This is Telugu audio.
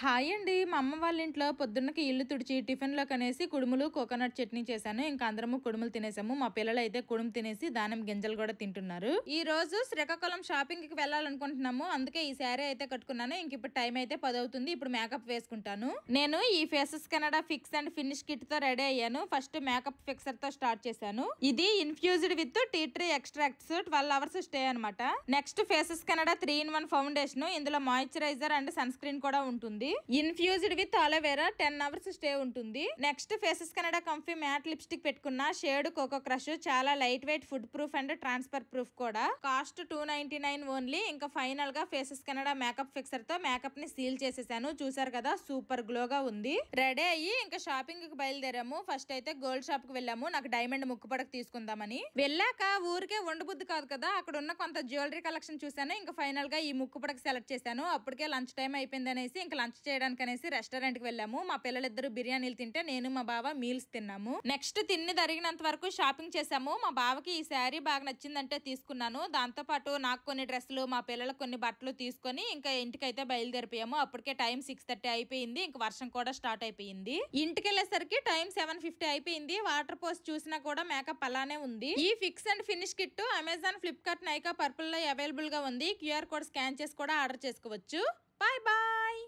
హాయ్ అండి. మా అమ్మ వాళ్ళ ఇంట్లో పొద్దున్నకి ఇల్లు తుడిచి టిఫిన్లో కనేసి కుడుములు కోకోనట్ చట్నీ చేశాను. ఇంకా అందరము కుడుములు తినేసాము. మా పిల్లలు అయితే కుడుము తినేసి దానిమ్మ గింజలు కూడా తింటున్నారు. ఈ రోజు శ్రీకాకుళం షాపింగ్ కి వెళ్ళాలనుకుంటున్నాము. అందుకే ఈ శారీ అయితే కట్టుకున్నాను. ఇంక ఇప్పుడు టైం అయితే 10 అవుతుంది. ఇప్పుడు మేకప్ వేసుకుంటాను. నేను ఈ Faces Canada fix and finish kit తో రెడీ అయ్యాను. ఫస్ట్ మేకప్ ఫిక్సర్ తో స్టార్ట్ చేశాను. ఇది infused with tea tree extracts 12 hours stay అనమాట. Next Faces Canada 3-in-1 foundation. ఇందులో మాయిశ్చరైజర్ అండ్ సన్ స్క్రీన్ కూడా ఉంటుంది. Infused with aloe vera 10 hours stay ఉంటుంది. Next Faces Canada comfy matte lipstick పెట్టుకున్న షేడ్ కోకో క్రష్. చాలా lightweight, food proof and transfer proof కూడా. Cost 299 only. ఇంకా ఫైనల్ గా ఫేసెస్ కెనడా మేకప్ ఫిక్సర్ తో మేకప్ ని సీల్ చేసేసాను. చూసారు కదా, సూపర్ గ్లోగా ఉంది. రెడీ అయ్యి ఇంకా షాపింగ్ కి బయలుదేరాము. ఫస్ట్ అయితే గోల్డ్ షాప్ కి వెళ్ళాము. నాకు డైమండ్ ముక్కు పడక తీసుకుందామని. వెళ్ళాక ఊరికే ఉండబుద్ధి కాదు కదా, అక్కడ ఉన్న కొంత జ్యువెలరీ కలెక్షన్ చూసాను. ఇంకా ఫైనల్ గా ఈ ముక్కు పడక సెలెక్ట్ చేశాను. అప్పటికే లంచ్ టైం అయిపోయింది అనేసి ఇంకా లంచ్ చేయడానికి అనేసి రెస్టారెంట్ కి వెళ్ళాము. మా పిల్లలిద్దరు బిర్యానీలు తింటే నేను మా బావ మీల్స్ తిన్నాము. నెక్స్ట్ తిన్ని జరిగినంత వరకు షాపింగ్ చేసాము. మా బావకి ఈ శారీ బాగా నచ్చిందంటే తీసుకున్నాను. దాంతో పాటు నాకు కొన్ని డ్రెస్సులు, మా పిల్లలకు కొన్ని బట్టలు తీసుకొని ఇంకా ఇంటికైతే బయలుదేరిపోయాము. అప్పటికే టైం 6:30 అయిపోయింది. ఇంకా వర్షం కూడా స్టార్ట్ అయిపోయింది. ఇంటికి వెళ్ళేసరికి టైం 7:50 అయిపోయింది. వాటర్ పోస్ట్ చూసినా కూడా మేకప్ అలానే ఉంది. ఈ fix and finish kit Amazon, Flipkart, Nykaa, Purplle లో అవైలబుల్ గా ఉంది. QR కోడ్ స్కాన్ చేసి కూడా ఆర్డర్ చేసుకోవచ్చు. Bye bye.